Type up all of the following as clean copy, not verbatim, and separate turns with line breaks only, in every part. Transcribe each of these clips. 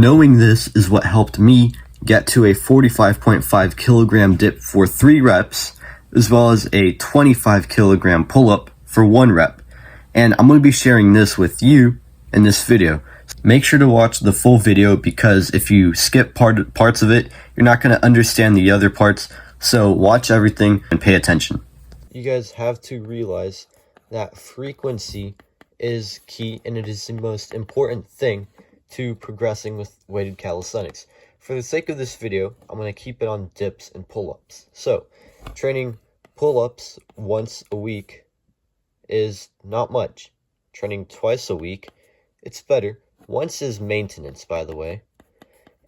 Knowing this is what helped me get to a 45.5 kilogram dip for 3 reps, as well as a 25 kilogram pull-up for 1 rep. And I'm going to be sharing this with you in this video. Make sure to watch the full video because if you skip parts of it, you're not going to understand the other parts. So watch everything and pay attention. You guys have to realize that frequency is key, and it is the most important thing to progressing with weighted calisthenics. For the sake of this video, I'm going to keep it on dips and pull-ups. So, training pull-ups once a week is not much. Training twice a week, it's better. Once is maintenance, by the way.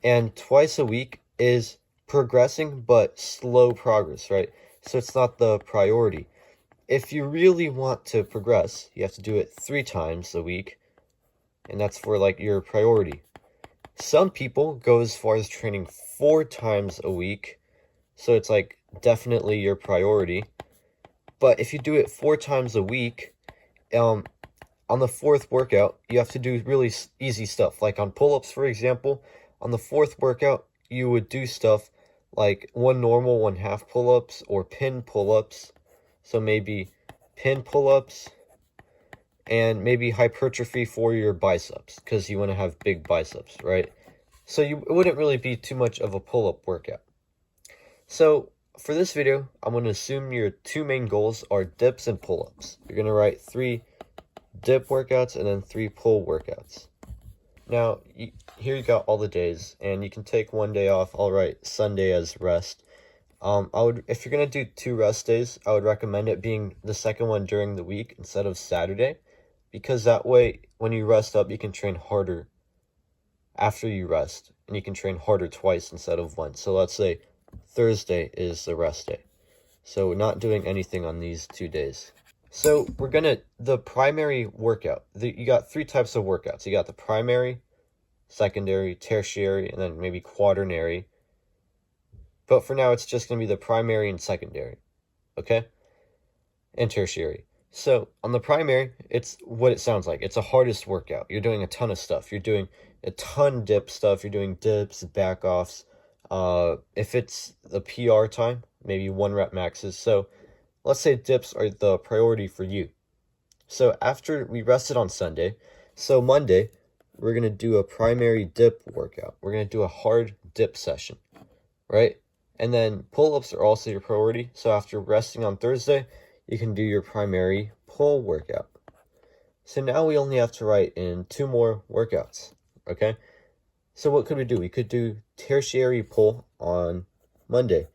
And twice a week is progressing, but slow progress, right? So it's not the priority. If you really want to progress, you have to do it 3 times a week, and that's for like your priority. Some people go as far as training 4 times a week, so it's like definitely your priority. But if you do it 4 times a week, on the 4th workout, you have to do really easy stuff. Like on pull-ups, for example, on the 4th workout, you would do stuff like 1 normal, 1 half pull-ups, or pin pull-ups. So maybe pin pull-ups, and maybe hypertrophy for your biceps, because you want to have big biceps, right? So it wouldn't really be too much of a pull-up workout. So for this video, I'm going to assume your 2 main goals are dips and pull-ups. You're going to write 3 dip workouts and then 3 pull workouts. Now, here you got all the days, and you can take 1 day off. I'll write Sunday as rest. If you're gonna do 2 rest days, I would recommend it being the second one during the week instead of Saturday, because that way, when you rest up, you can train harder after you rest, and you can train harder twice instead of once. So let's say Thursday is the rest day. So we're not doing anything on these 2 days. So the primary workout, you got 3 types of workouts. You got the primary, secondary, tertiary, and then maybe quaternary. But for now, it's just going to be the primary and secondary, okay? And tertiary. So on the primary, it's what it sounds like. It's a hardest workout. You're doing a ton of stuff. You're doing a ton dip stuff. You're doing dips, back offs. If it's the PR time, maybe 1 rep maxes. So let's say dips are the priority for you. So after we rested on Sunday, so Monday, we're going to do a primary dip workout. We're going to do a hard dip session, right? And then pull-ups are also your priority. So after resting on Thursday, you can do your primary pull workout. So now we only have to write in 2 more workouts, okay? So what could we do? We could do tertiary pull on Monday.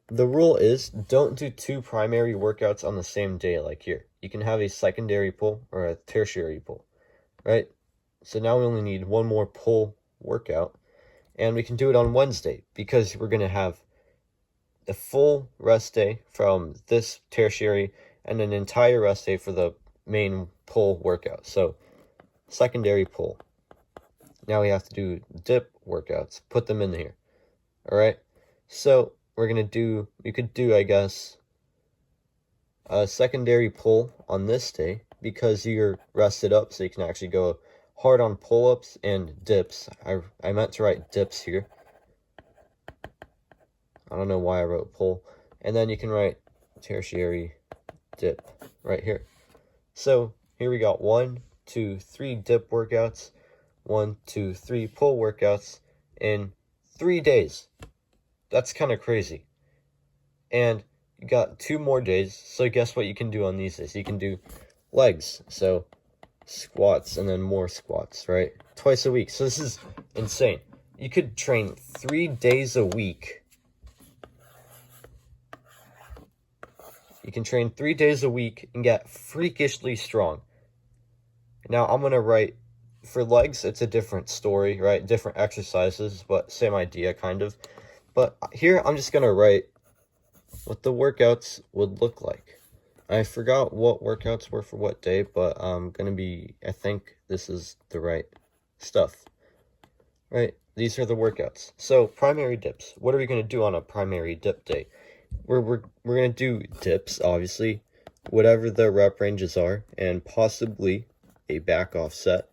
The rule is don't do 2 primary workouts on the same day like here. You can have a secondary pull or a tertiary pull, right? So now we only need 1 more pull workout, and we can do it on Wednesday because we're going to have a full rest day from this tertiary and an entire rest day for the main pull workout. So secondary pull. Now we have to do dip workouts. Put them in here. All right. So we're going to do, you could do, I guess, a secondary pull on this day because you're rested up, so you can actually go hard on pull-ups and dips. I meant to write dips here. I don't know why I wrote pull. And then you can write tertiary dip right here. So here we got 1, 2, 3 dip workouts, 1, 2, 3 pull workouts in 3 days. That's kind of crazy. And you got 2 more days. So guess what you can do on these days? You can do legs. So squats and then more squats, right? Twice a week. So this is insane. You could train 3 days a week. You can train 3 days a week and get freakishly strong. Now I'm going to write, for legs, it's a different story, right? Different exercises, but same idea, kind of. But here, I'm just going to write what the workouts would look like. I forgot what workouts were for what day, but I'm going to be, I think this is the right stuff, right? These are the workouts. So primary dips. What are we going to do on a primary dip day? We're going to do dips, obviously, whatever the rep ranges are, and possibly a back off set.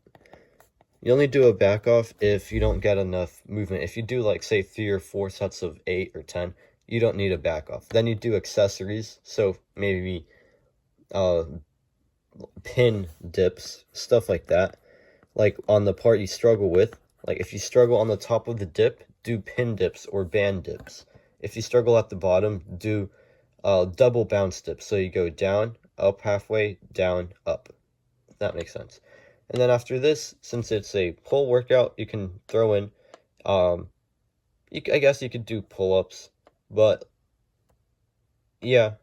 You only do a back off if you don't get enough movement. If you do like say 3 or 4 sets of 8 or 10, you don't need a back off. Then you do accessories, so maybe pin dips, stuff like that. Like on the part you struggle with, like if you struggle on the top of the dip, do pin dips or band dips. If you struggle at the bottom, do double bounce dips. So you go down, up halfway, down, up. If that makes sense. And then after this, since it's a pull workout, you can throw in, I guess you could do pull-ups, but yeah,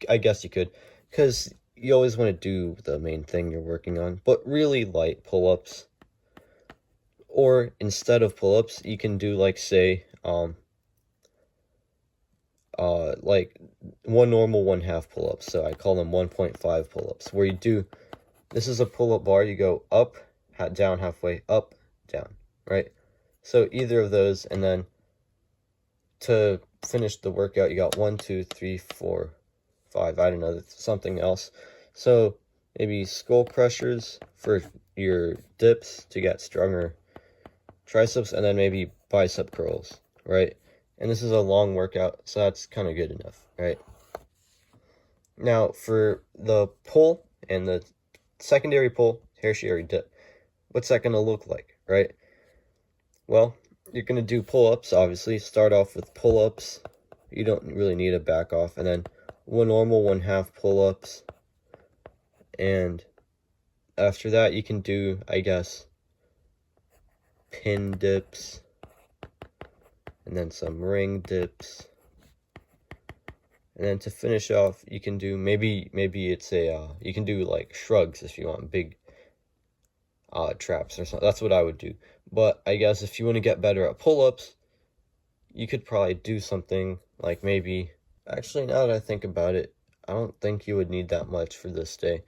I guess you could, because you always want to do the main thing you're working on, but really light pull-ups. Or instead of pull-ups, you can do like say, like one normal, one half pull-ups. So I call them 1.5 pull-ups, where you do, this is a pull-up bar, you go up, down halfway, up, down, right? So either of those, and then to finish the workout, you got 1, 2, 3, 4, 5, I don't know, something else. So maybe skull crushers for your dips to get stronger triceps, and then maybe bicep curls, right? And this is a long workout, so that's kind of good enough, right? Now for the pull and the secondary pull, tertiary dip, what's that going to look like, right? Well, you're going to do pull-ups, obviously. Start off with pull-ups. You don't really need a back off. And then one normal, one half pull-ups. And after that, you can do, I guess, pin dips. And then some ring dips. And then to finish off, you can do, maybe it's a, you can do like shrugs if you want, big traps or something. That's what I would do. But I guess if you want to get better at pull-ups, you could probably do something like maybe, actually now that I think about it, I don't think you would need that much for this day.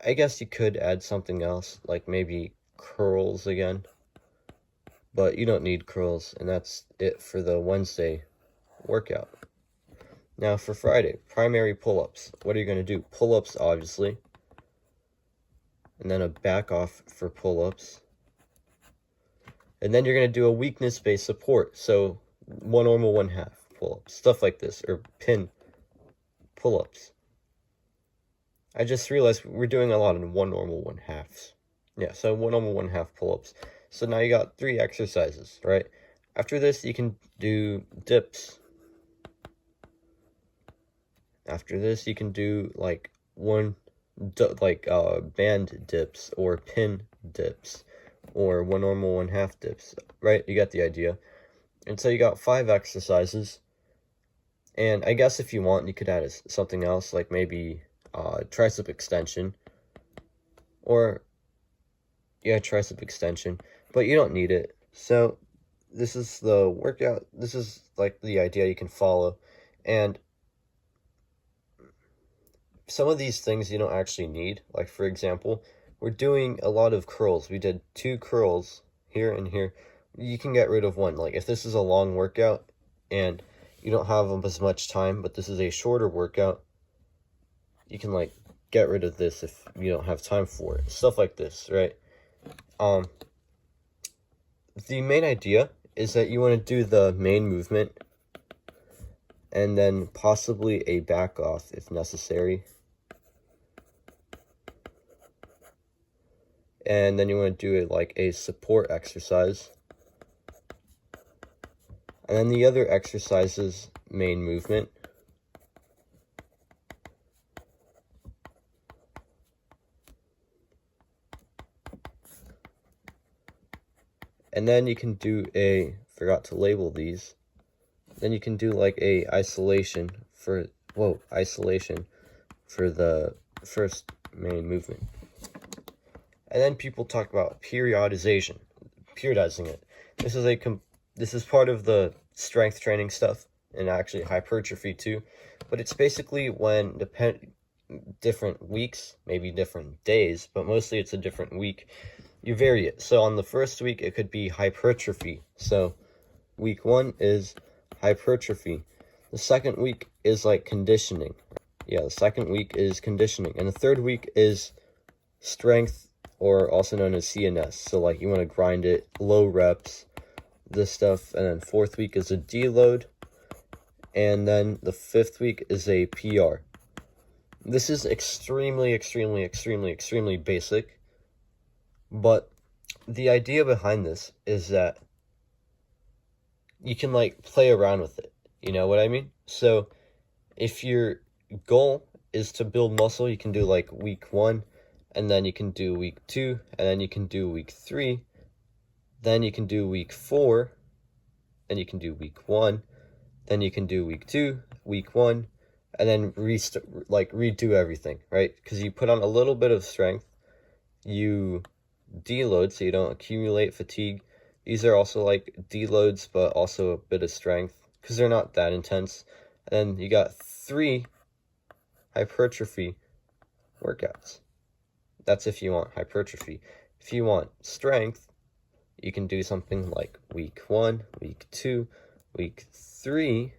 I guess you could add something else, like maybe curls again, but you don't need curls, and that's it for the Wednesday workout. Now for Friday, primary pull-ups. What are you going to do? Pull-ups, obviously, and then a back off for pull-ups. And then you're going to do a weakness-based support. So one normal, one half pull-ups, stuff like this, or pin pull-ups. I just realized we're doing a lot in one normal, one halves. Yeah, so one normal, one half pull-ups. So now you got 3 exercises, right? After this, you can do dips. After this, you can do like band dips or pin dips or one normal, one half dips, right? You got the idea. And so you got 5 exercises. And I guess if you want, you could add something else, like maybe tricep extension. Or, yeah, tricep extension. But you don't need it. So this is the workout. This is like the idea you can follow. And some of these things you don't actually need. Like, for example, we're doing a lot of curls. We did 2 curls here and here. You can get rid of one. Like, if this is a long workout and you don't have as much time, but this is a shorter workout, you can, like, get rid of this if you don't have time for it. Stuff like this, right? The main idea is that you want to do the main movement and then possibly a back off if necessary. And then you want to do it like a support exercise. And then the other exercises, main movement. And then you can do forgot to label these. Then you can do like a isolation for the first main movement. And then people talk about periodizing it. This is part of the strength training stuff and actually hypertrophy too. But it's basically when different weeks, maybe different days, but mostly it's a different week, you vary it. So on the first week, it could be hypertrophy. So week 1 is hypertrophy. The second week is like conditioning. Yeah, the second week is conditioning. And the third week is strength or also known as CNS. So like you want to grind it, low reps, this stuff. And then 4th week is a deload. And then the 5th week is a PR. This is extremely basic. But the idea behind this is that you can like play around with it. You know what I mean? So if your goal is to build muscle, you can do like week 1, and then you can do week 2, and then you can do week 3, then you can do week 4, then you can do week 1, then you can do week 2, week 1, and then redo everything, right? Because you put on a little bit of strength, you deload so you don't accumulate fatigue. These are also like deloads, but also a bit of strength because they're not that intense. And then you got 3 hypertrophy workouts. That's if you want hypertrophy. If you want strength, you can do something like week 1, week 2, week 3,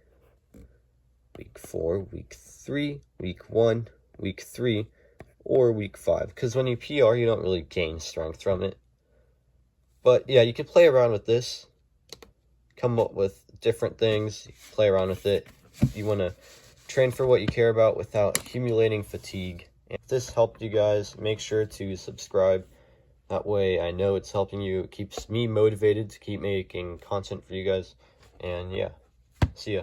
week 4, week 3, week 1, week 3, or week 5. Because when you PR, you don't really gain strength from it. But yeah, you can play around with this, come up with different things, play around with it. You want to train for what you care about without accumulating fatigue. If this helped you guys, make sure to subscribe. That way I know it's helping you. It keeps me motivated to keep making content for you guys. And yeah, see ya.